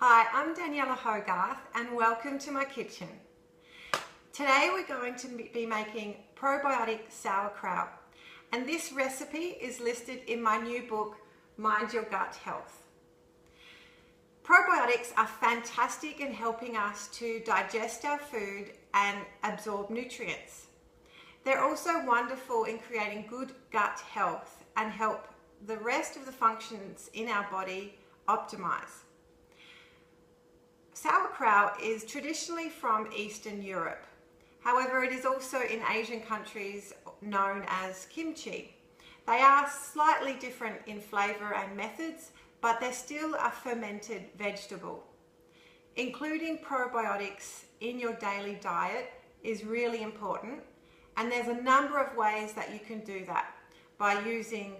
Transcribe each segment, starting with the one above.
Hi, I'm Daniella Hogarth and welcome to my kitchen. Today we're going to be making probiotic sauerkraut, and this recipe is listed in my new book, Mind Your Gut Health. Probiotics are fantastic in helping us to digest our food and absorb nutrients. They're also wonderful in creating good gut health and help the rest of the functions in our body optimize. Sauerkraut is traditionally from Eastern Europe. However, it is also in Asian countries known as kimchi. They are slightly different in flavor and methods, but they're still a fermented vegetable. Including probiotics in your daily diet is really important, and there's a number of ways that you can do that by using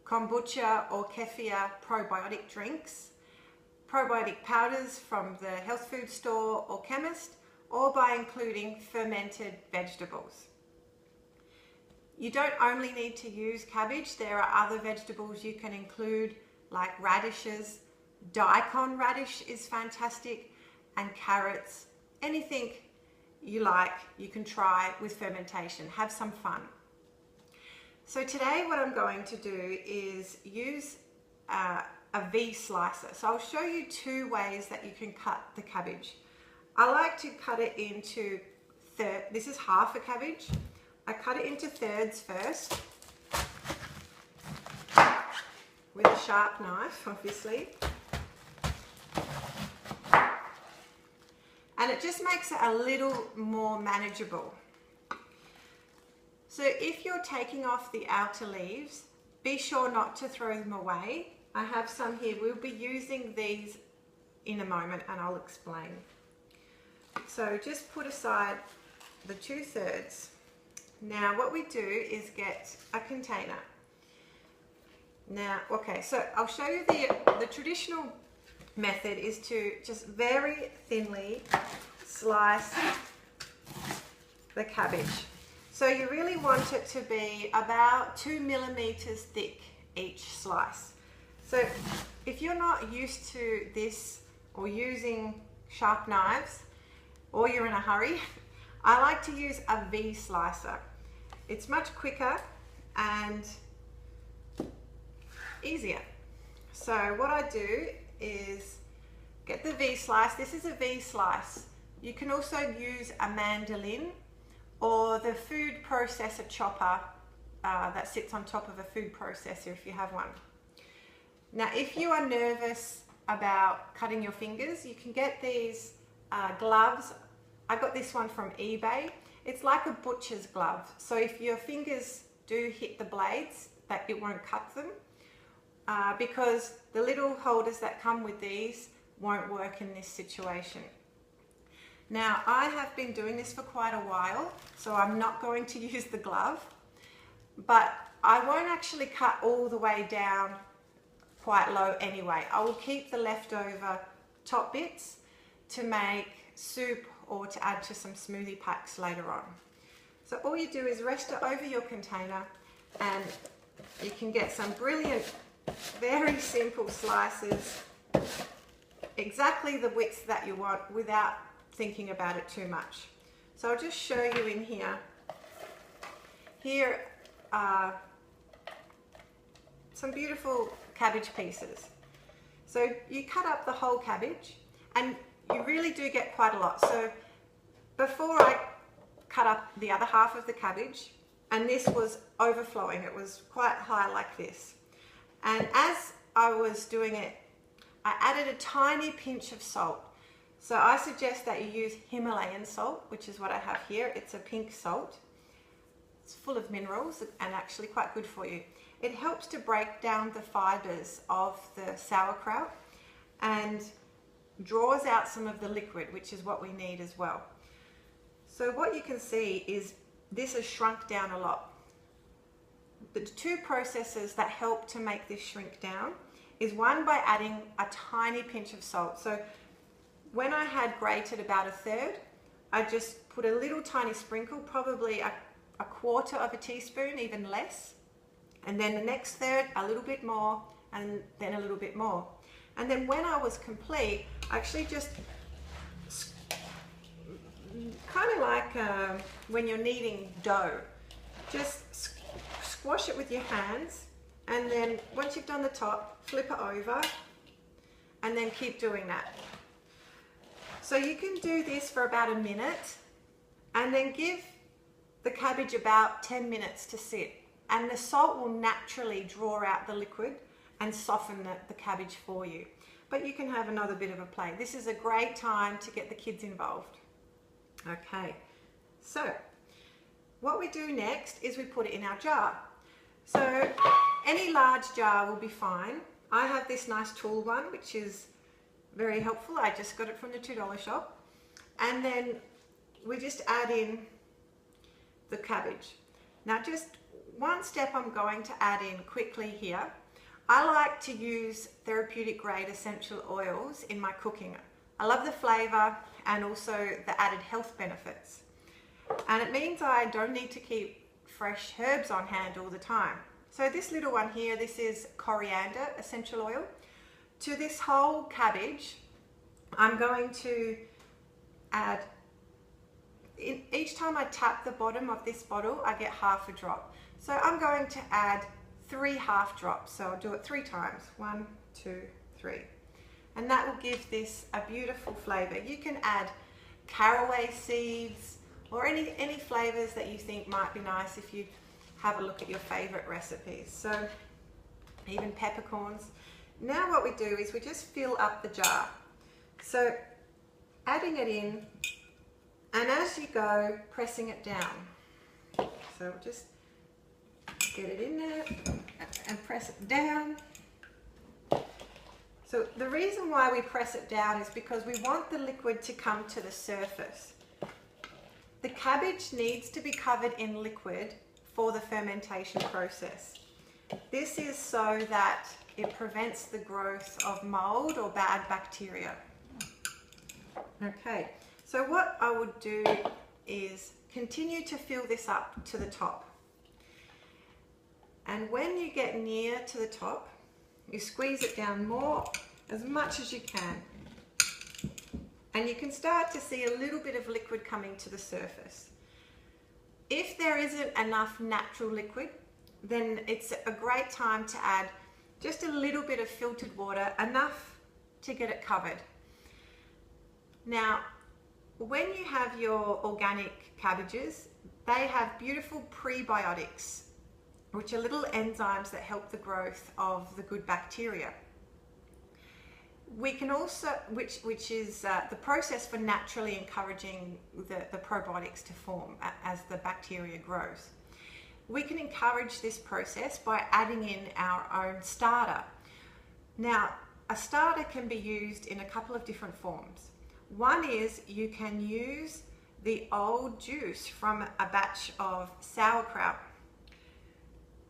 kombucha or kefir probiotic drinks, probiotic powders from the health food store or chemist, or by including fermented vegetables. You don't only need to use cabbage, there are other vegetables you can include like radishes. Daikon radish is fantastic, and carrots. Anything you like, you can try with fermentation. Have some fun. So today what I'm going to do is use a V slicer. So I'll show you two ways that you can cut the cabbage. I like to cut it into this is half a cabbage. I cut it into thirds first with a sharp knife, obviously. And it just makes it a little more manageable. So if you're taking off the outer leaves, be sure not to throw them away. I have some here. We'll be using these in a moment and I'll explain. So just put aside the 2/3. Now what we do is get a container. Now, okay, so I'll show you the traditional method is to just very thinly slice the cabbage. So you really want it to be about 2 millimeters thick each slice. So if you're not used to this or using sharp knives, or you're in a hurry, I like to use a V slicer. It's much quicker and easier. So what I do is get the V slice. This is a V slice. You can also use a mandolin or the food processor chopper that sits on top of a food processor if you have one. Now if you are nervous about cutting your fingers, you can get these gloves. I got this one from eBay. It's like a butcher's glove. So if your fingers do hit the blades, that it won't cut them because the little holders that come with these won't work in this situation. Now I have been doing this for quite a while, so I'm not going to use the glove, but I won't actually cut all the way down quite low anyway. I will keep the leftover top bits to make soup or to add to some smoothie packs later on. So all you do is rest it over your container and you can get some brilliant, very simple slices, exactly the width that you want without thinking about it too much. So I'll just show you in here. Here are some beautiful cabbage pieces. So you cut up the whole cabbage and you really do get quite a lot. So before I cut up the other half of the cabbage, and this was overflowing, it was quite high like this. And as I was doing it, I added a tiny pinch of salt. So I suggest that you use Himalayan salt, which is what I have here. It's a pink salt. It's full of minerals and actually quite good for you. It helps to break down the fibers of the sauerkraut and draws out some of the liquid, which is what we need as well. So what you can see is this has shrunk down a lot. The two processes that help to make this shrink down is one by adding a tiny pinch of salt. So when I had grated about 1/3, I just put a little tiny sprinkle, probably a 1/4 teaspoon, even less. And then the next third, a little bit more, and then a little bit more. And then when I was complete, I actually just kind of like when you're kneading dough, just squash it with your hands, and then once you've done the top, flip it over, and then keep doing that. So you can do this for about a minute, and then give the cabbage about 10 minutes to sit, and the salt will naturally draw out the liquid and soften the cabbage for you. But you can have another bit of a play. This is a great time to get the kids involved. Okay, so what we do next is we put it in our jar. So any large jar will be fine. I have this nice tool one, which is very helpful. I just got it from the $2 shop. And then we just add in the cabbage. Now just one step I'm going to add in quickly here. I like to use therapeutic grade essential oils in my cooking. I love the flavor and also the added health benefits. And it means I don't need to keep fresh herbs on hand all the time. So this little one here, this is Coriander Essential Oil. To this whole cabbage, I'm going to add, each time I tap the bottom of this bottle, I get half a drop. So I'm going to add 3 half drops. So I'll do it 3 times. 1, 2, 3. And that will give this a beautiful flavor. You can add caraway seeds or any flavors that you think might be nice if you have a look at your favorite recipes. So even peppercorns. Now what we do is we just fill up the jar. So adding it in, and as you go, pressing it down. So just get it in there and press it down. So the reason why we press it down is because we want the liquid to come to the surface. The cabbage needs to be covered in liquid for the fermentation process. This is so that it prevents the growth of mold or bad bacteria. Okay, so what I would do is continue to fill this up to the top. And when you get near to the top, you squeeze it down more, as much as you can. And you can start to see a little bit of liquid coming to the surface. If there isn't enough natural liquid, then it's a great time to add just a little bit of filtered water, enough to get it covered. Now, when you have your organic cabbages, they have beautiful prebiotics, which are little enzymes that help the growth of the good bacteria. We can also, which is the process for naturally encouraging the probiotics to form as the bacteria grows. We can encourage this process by adding in our own starter. Now, a starter can be used in a couple of different forms. One is you can use the old juice from a batch of sauerkraut.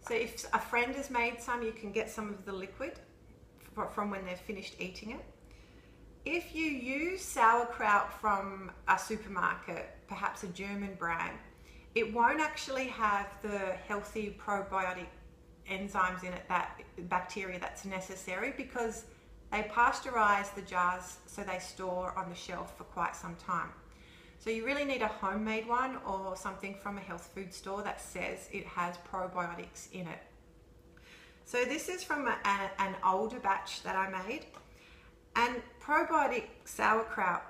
So if a friend has made some, you can get some of the liquid from when they've finished eating it. If you use sauerkraut from a supermarket, perhaps a German brand, it won't actually have the healthy probiotic enzymes in it, that bacteria that's necessary, because they pasteurize the jars so they store on the shelf for quite some time. So you really need a homemade one or something from a health food store that says it has probiotics in it. So this is from an older batch that I made. And probiotic sauerkraut,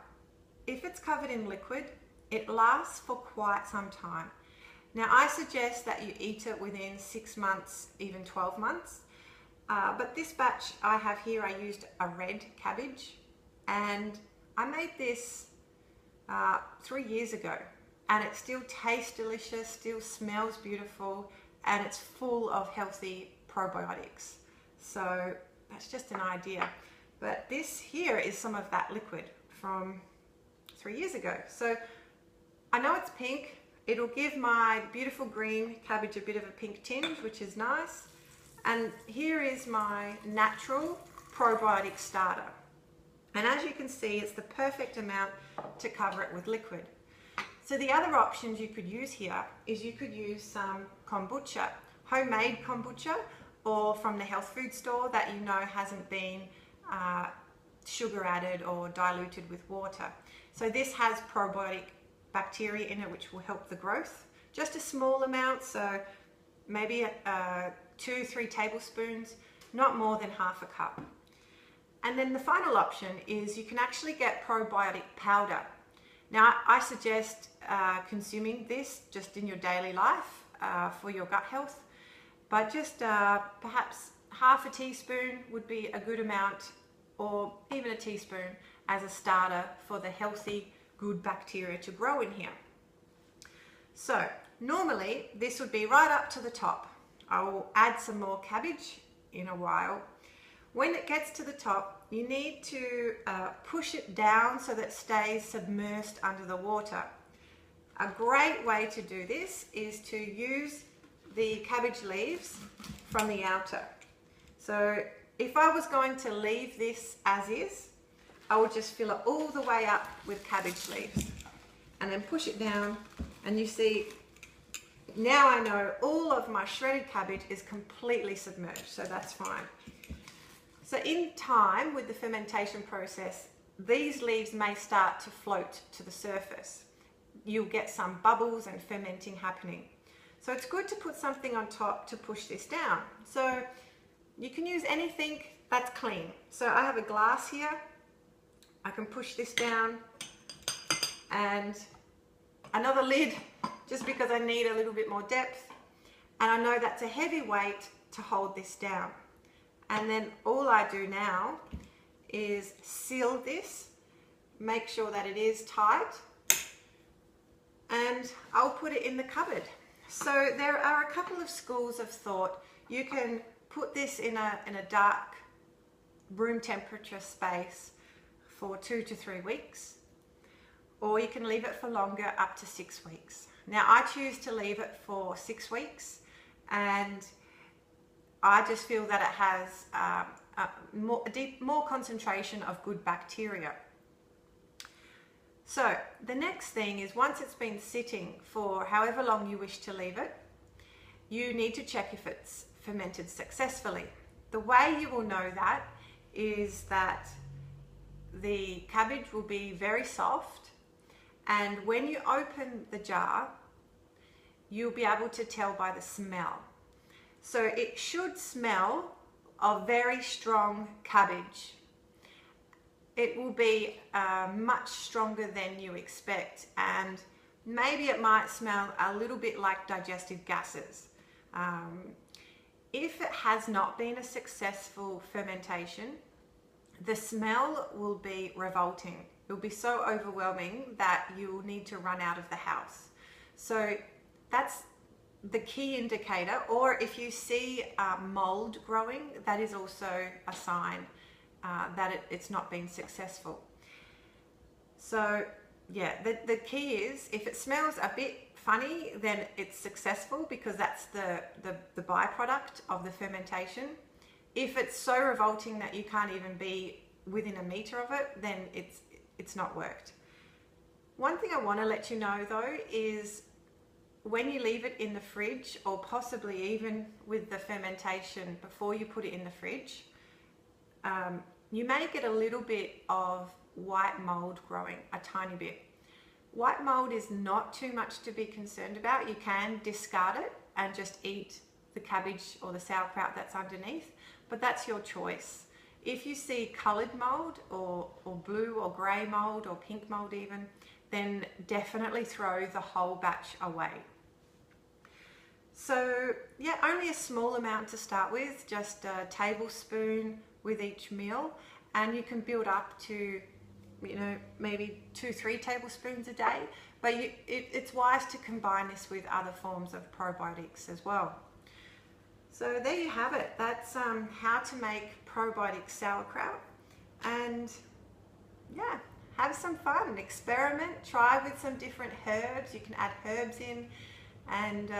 if it's covered in liquid, it lasts for quite some time. Now I suggest that you eat it within 6 months, even 12 months. But this batch I have here, I used a red cabbage, and I made this 3 years ago, and it still tastes delicious, still smells beautiful, and it's full of healthy probiotics. So that's just an idea. But this here is some of that liquid from 3 years ago. So I know it's pink. It'll give my beautiful green cabbage a bit of a pink tinge, which is nice. And here is my natural probiotic starter. And as you can see, it's the perfect amount to cover it with liquid. So the other options you could use here is you could use some kombucha, homemade kombucha, or from the health food store that you know hasn't been sugar added or diluted with water. So this has probiotic bacteria in it which will help the growth. Just a small amount, so maybe 2-3 tablespoons, not more than half a cup. And then the final option is you can actually get probiotic powder. Now I suggest consuming this just in your daily life for your gut health, but just perhaps half a teaspoon would be a good amount, or even a teaspoon as a starter for the healthy, good bacteria to grow in here. So normally this would be right up to the top. I will add some more cabbage in a while. When it gets to the top, you need to push it down so that it stays submerged under the water. A great way to do this is to use the cabbage leaves from the outer. So if I was going to leave this as is, I would just fill it all the way up with cabbage leaves and then push it down, and you see, now I know all of my shredded cabbage is completely submerged, so that's fine. So in time with the fermentation process, these leaves may start to float to the surface. You'll get some bubbles and fermenting happening. So it's good to put something on top to push this down. So you can use anything that's clean. So I have a glass here. I can push this down, and another lid just because I need a little bit more depth. And I know that's a heavy weight to hold this down. And then all I do now is seal this, make sure that it is tight, and I'll put it in the cupboard. So there are a couple of schools of thought. You can put this in a dark room temperature space for 2 to 3 weeks, or you can leave it for longer, up to 6 weeks. Now I choose to leave it for 6 weeks, and I just feel that it has more concentration of good bacteria. So the next thing is, once it's been sitting for however long you wish to leave it, you need to check if it's fermented successfully. The way you will know that is that the cabbage will be very soft, and when you open the jar, you'll be able to tell by the smell. So it should smell of very strong cabbage. It will be much stronger than you expect, and maybe it might smell a little bit like digestive gases. If it has not been a successful fermentation, the smell will be revolting. It will be so overwhelming that you will need to run out of the house. So that's the key indicator. Or if you see mold growing, that is also a sign that it's not been successful. So yeah, the key is, if it smells a bit funny, then it's successful, because that's the byproduct of the fermentation. If it's so revolting that you can't even be within a meter of it, then it's not worked. One thing I want to let you know though is, when you leave it in the fridge, or possibly even with the fermentation before you put it in the fridge, you may get a little bit of white mold growing, a tiny bit. White mold is not too much to be concerned about. You can discard it and just eat the cabbage or the sauerkraut that's underneath, but that's your choice. If you see coloured mold, or blue or grey mold, or pink mold even, then definitely throw the whole batch away. So yeah, only a small amount to start with, just a tablespoon with each meal, and you can build up to, you know, maybe 2-3 tablespoons a day. But it's wise to combine this with other forms of probiotics as well. So there you have it. That's how to make probiotic sauerkraut. And yeah, have some fun, experiment, try with some different herbs. You can add herbs in, and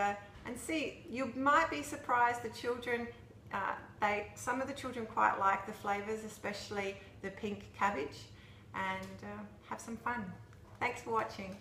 see. You might be surprised. The children, some of the children quite like the flavors, especially the pink cabbage, and have some fun. Thanks for watching.